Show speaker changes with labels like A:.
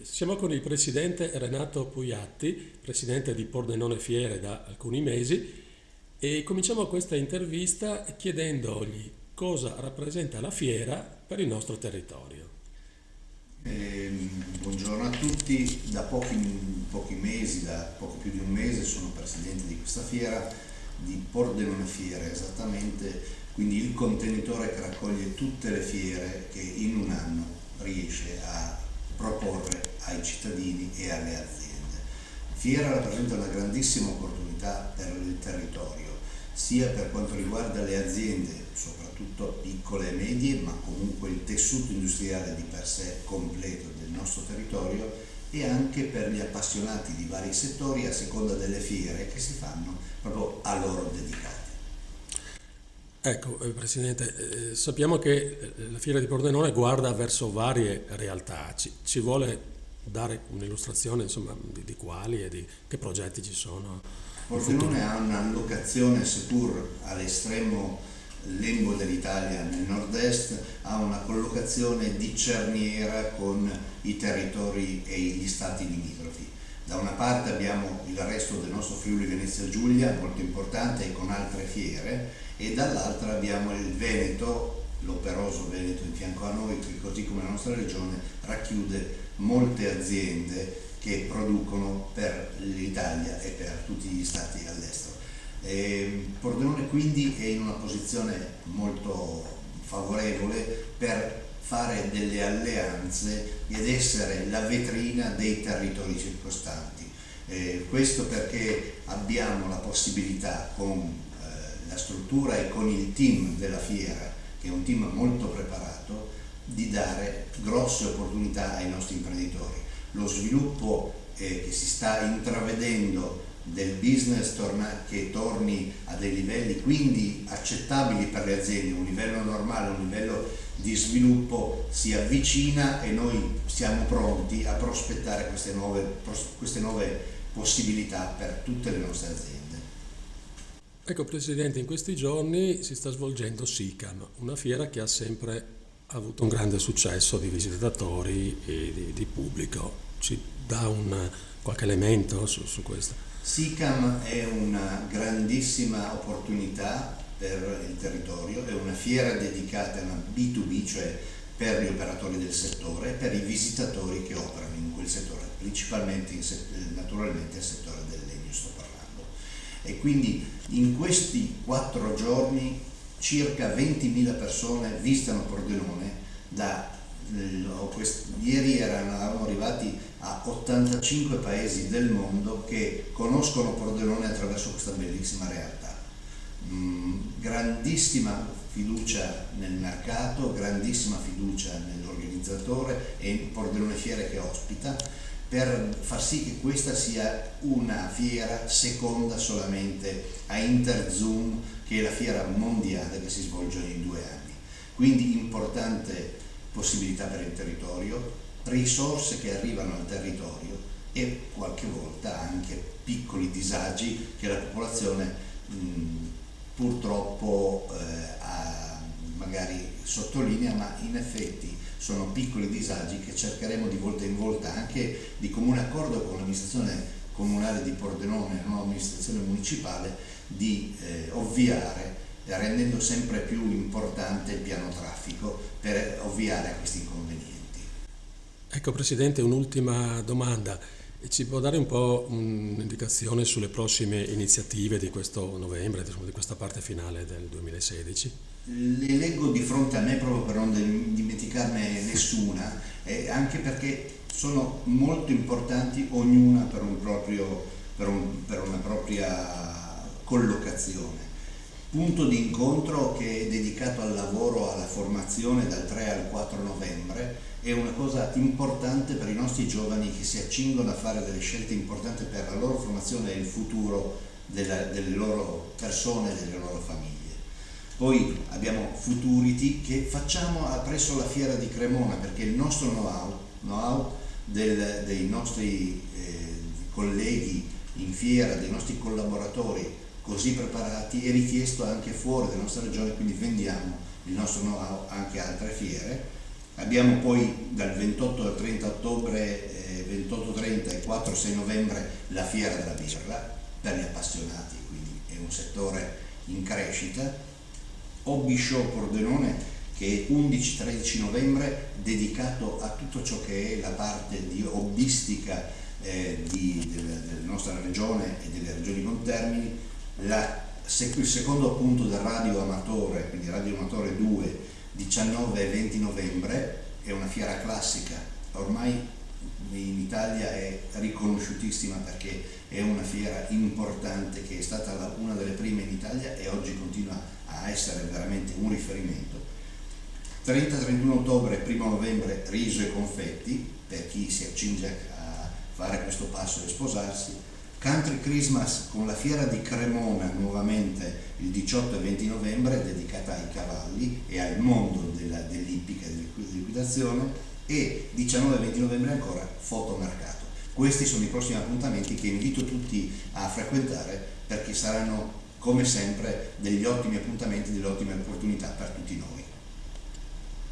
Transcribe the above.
A: Siamo con il presidente Renato Pugliatti, presidente di Pordenone Fiere da alcuni mesi, e cominciamo questa intervista chiedendogli cosa rappresenta la fiera per il nostro territorio.
B: Buongiorno a tutti, da pochi mesi, da poco più di un mese sono presidente di questa fiera, di Pordenone Fiere esattamente, quindi il contenitore che raccoglie tutte le fiere che in un anno riesce a proporre ai cittadini e alle aziende. Fiera rappresenta una grandissima opportunità per il territorio, sia per quanto riguarda le aziende, soprattutto piccole e medie, ma comunque il tessuto industriale di per sé completo del nostro territorio, e anche per gli appassionati di vari settori a seconda delle fiere che si fanno proprio a loro dedicate.
A: Ecco, Presidente, sappiamo che la Fiera di Pordenone guarda verso varie realtà. Ci vuole dare un'illustrazione, insomma, di quali e di che progetti ci sono in futuro?
B: Pordenone ha una locazione, seppur all'estremo lembo dell'Italia nel nord-est, ha una collocazione di cerniera con i territori e gli stati limitrofi. Da una parte abbiamo il resto del nostro Friuli Venezia Giulia, molto importante, e con altre fiere, e dall'altra abbiamo il Veneto, l'operoso Veneto in fianco a noi, che così come la nostra regione racchiude molte aziende che producono per l'Italia e per tutti gli stati all'estero. Pordenone quindi è in una posizione molto favorevole per fare delle alleanze ed essere la vetrina dei territori circostanti. Questo perché abbiamo la possibilità con la struttura e con il team della fiera, che è un team molto preparato, di dare grosse opportunità ai nostri imprenditori. Lo sviluppo che si sta intravedendo del business che torni a dei livelli quindi accettabili per le aziende, un livello normale, un livello di sviluppo, si avvicina e noi siamo pronti a prospettare queste nuove possibilità per tutte le nostre aziende.
A: Ecco, Presidente, in questi giorni si sta svolgendo SICAM, una fiera che ha sempre avuto un grande successo di visitatori e di pubblico. Ci dà qualche elemento su questo?
B: SICAM è una grandissima opportunità per il territorio, è una fiera dedicata a una B2B, cioè per gli operatori del settore e per i visitatori che operano in quel settore, principalmente naturalmente il settore del legno sto parlando. E quindi in questi 4 giorni circa 20.000 persone visitano Pordenone. Ieri eravamo arrivati a 85 paesi del mondo che conoscono Pordenone attraverso questa bellissima realtà. Grandissima fiducia nel mercato, grandissima fiducia nell'organizzatore e in Pordenone Fiere che ospita, per far sì che questa sia una fiera seconda solamente a Interzum, che è la fiera mondiale che si svolge in 2 anni. Quindi importante possibilità per il territorio, risorse che arrivano al territorio e qualche volta anche piccoli disagi che la popolazione purtroppo magari sottolinea, ma in effetti sono piccoli disagi che cercheremo di volta in volta, anche di comune accordo con l'amministrazione comunale di Pordenone, la nuova amministrazione municipale, di ovviare, rendendo sempre più importante il piano traffico per ovviare a questi inconvenienti.
A: Ecco, Presidente, un'ultima domanda. Ci può dare un po' un'indicazione sulle prossime iniziative di questo novembre, insomma, di questa parte finale del 2016?
B: Le leggo di fronte a me proprio per non dimenticarne nessuna, anche perché sono molto importanti, ognuna per una propria collocazione. Punto di incontro che è dedicato al lavoro, alla formazione dal 3 al 4 novembre, è una cosa importante per i nostri giovani che si accingono a fare delle scelte importanti per la loro formazione e il futuro delle loro persone e delle loro famiglie. Poi abbiamo Futurity che facciamo presso la fiera di Cremona, perché il nostro know-how dei nostri colleghi in fiera, dei nostri collaboratori così preparati, è richiesto anche fuori dalla nostra regione, quindi vendiamo il nostro know-how anche a altre fiere. Abbiamo poi dal 28 al 30 ottobre 28-30 e 4-6 novembre la Fiera della Birra per gli appassionati, quindi è un settore in crescita. Hobby Show Pordenone, che è 11-13 novembre, dedicato a tutto ciò che è la parte di hobbistica della nostra regione e delle regioni contermini. Il secondo appunto del Radio Amatore, quindi Radio Amatore 2, 19 e 20 novembre, è una fiera classica, ormai in Italia è riconosciutissima perché è una fiera importante che è stata una delle prime in Italia e oggi continua a essere veramente un riferimento. 30-31 ottobre e 1 novembre riso e confetti per chi si accinge a fare questo passo e sposarsi. Country Christmas con la fiera di Cremona nuovamente il 18 e 20 novembre, dedicata ai cavalli e al mondo dell'ippica e dell'equitazione, e 19 e 20 novembre ancora fotomercato. Questi sono i prossimi appuntamenti che invito tutti a frequentare perché saranno come sempre degli ottimi appuntamenti, delle ottime opportunità per tutti noi.